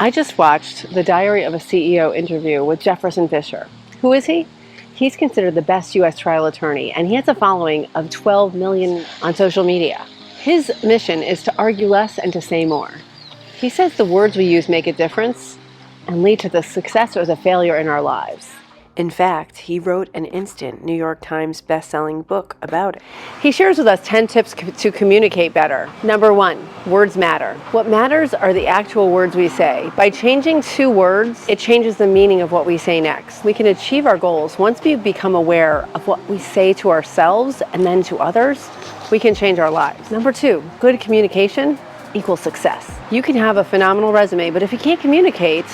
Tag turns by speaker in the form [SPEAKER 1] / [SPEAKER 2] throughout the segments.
[SPEAKER 1] I just watched the Diary of a CEO interview with Jefferson Fisher. Who is he? He's considered the best U.S. trial attorney, and he has a following of 12 million on social media. His mission is to argue less and to say more. He says the words we use make a difference and lead to the success or the failure in our lives. In fact, he wrote an instant New York Times best-selling book about it. He shares with us 10 tips to communicate better. Number 1, words matter. What matters are the actual words we say. By changing 2 words, it changes the meaning of what we say next. We can achieve our goals once we become aware of what we say to ourselves and then to others. We can change our lives. Number 2, good communication equals success. You can have a phenomenal resume, but if you can't communicate,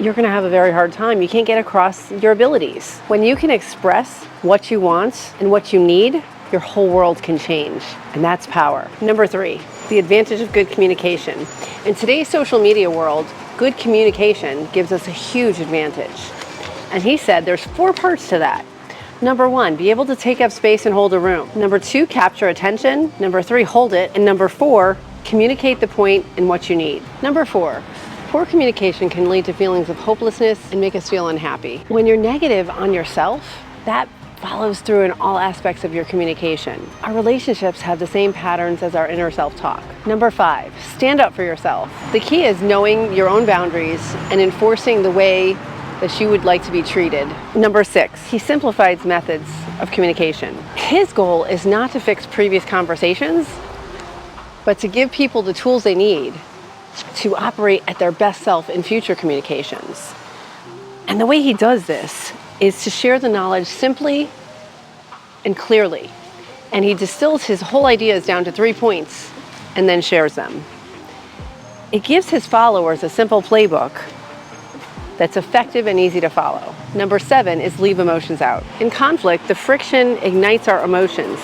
[SPEAKER 1] you're going to have a very hard time. You can't get across your abilities. When you can express what you want and what you need, your whole world can change, and that's power. Number 3, the advantage of good communication. In today's social media world, good communication gives us a huge advantage. And he said there's 4 parts to that. Number 1, be able to take up space and hold a room. Number 2, capture attention. Number 3, hold it. And number 4, communicate the point and what you need. Number 4, poor communication can lead to feelings of hopelessness and make us feel unhappy. When you're negative on yourself, that follows through in all aspects of your communication. Our relationships have the same patterns as our inner self-talk. Number 5, stand up for yourself. The key is knowing your own boundaries and enforcing the way that you would like to be treated. Number 6, he simplifies methods of communication. His goal is not to fix previous conversations, but to give people the tools they need to operate at their best self in future communications. And the way he does this is to share the knowledge simply and clearly. And he distills his whole ideas down to 3 points and then shares them. It gives his followers a simple playbook that's effective and easy to follow. Number 7 is leave emotions out. In conflict, the friction ignites our emotions.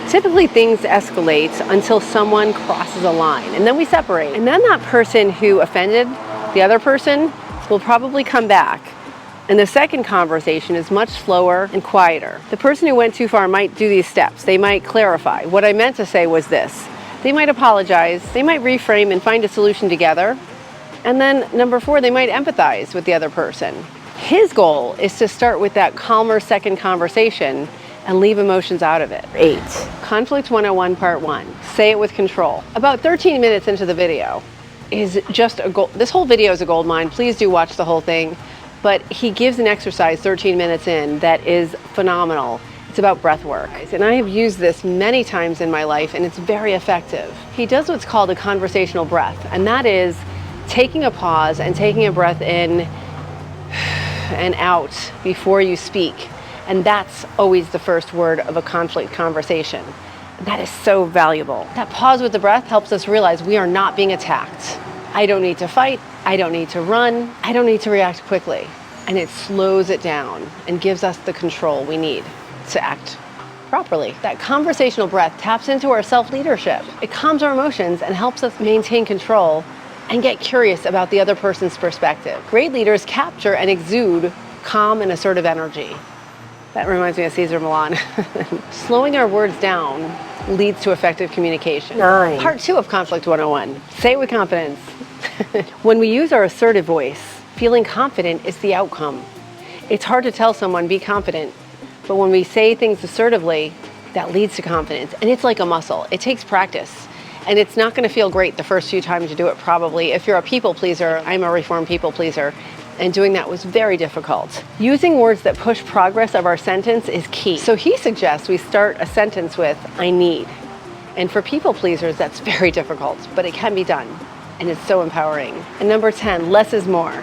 [SPEAKER 1] Typically, things escalate until someone crosses a line, and then we separate. And then that person who offended the other person will probably come back. And the second conversation is much slower and quieter. The person who went too far might do these steps. They might clarify. What I meant to say was this. They might apologize. They might reframe and find a solution together. And then number 4, they might empathize with the other person. His goal is to start with that calmer second conversation and leave emotions out of it. 8, Conflict 101 Part 1, say it with control. About 13 minutes into the video is just a gold. This whole video is a gold mine. Please do watch the whole thing. But he gives an exercise 13 minutes in that is phenomenal. It's about breath work. And I have used this many times in my life, and it's very effective. He does what's called a conversational breath, and that is taking a pause and taking a breath in and out before you speak. And that's always the first word of a conflict conversation. That is so valuable. That pause with the breath helps us realize we are not being attacked. I don't need to fight. I don't need to run. I don't need to react quickly. And it slows it down and gives us the control we need to act properly. That conversational breath taps into our self-leadership. It calms our emotions and helps us maintain control and get curious about the other person's perspective. Great leaders capture and exude calm and assertive energy. That reminds me of Cesar Millan. Slowing our words down leads to effective communication. 9, Part 2 of Conflict 101, say it with confidence. When we use our assertive voice, feeling confident is the outcome. It's hard to tell someone, be confident, but when we say things assertively, that leads to confidence. And it's like a muscle. It takes practice. And it's not going to feel great the first few times you do it, probably. If you're a people pleaser, I'm a reformed people pleaser, and doing that was very difficult. Using words that push progress of our sentence is key. So he suggests we start a sentence with, I need. And for people pleasers, that's very difficult, but it can be done. And it's so empowering. And number 10, less is more.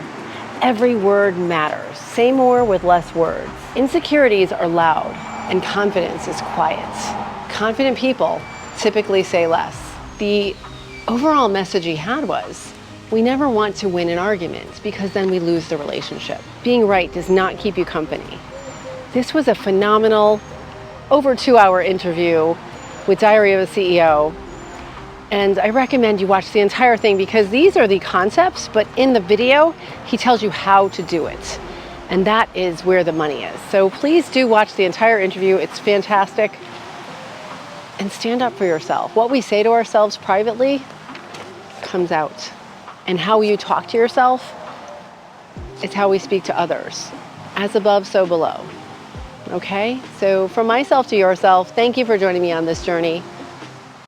[SPEAKER 1] Every word matters. Say more with less words. Insecurities are loud, and confidence is quiet. Confident people typically say less. The overall message he had was, we never want to win an argument because then we lose the relationship. Being right does not keep you company. This was a phenomenal, over 2-hour interview with Diary of a CEO. And I recommend you watch the entire thing because these are the concepts, but in the video, he tells you how to do it. And that is where the money is. So please do watch the entire interview. It's fantastic. And stand up for yourself. What we say to ourselves privately comes out. And how you talk to yourself is how we speak to others. As above, so below. Okay? So from myself to yourself, thank you for joining me on this journey.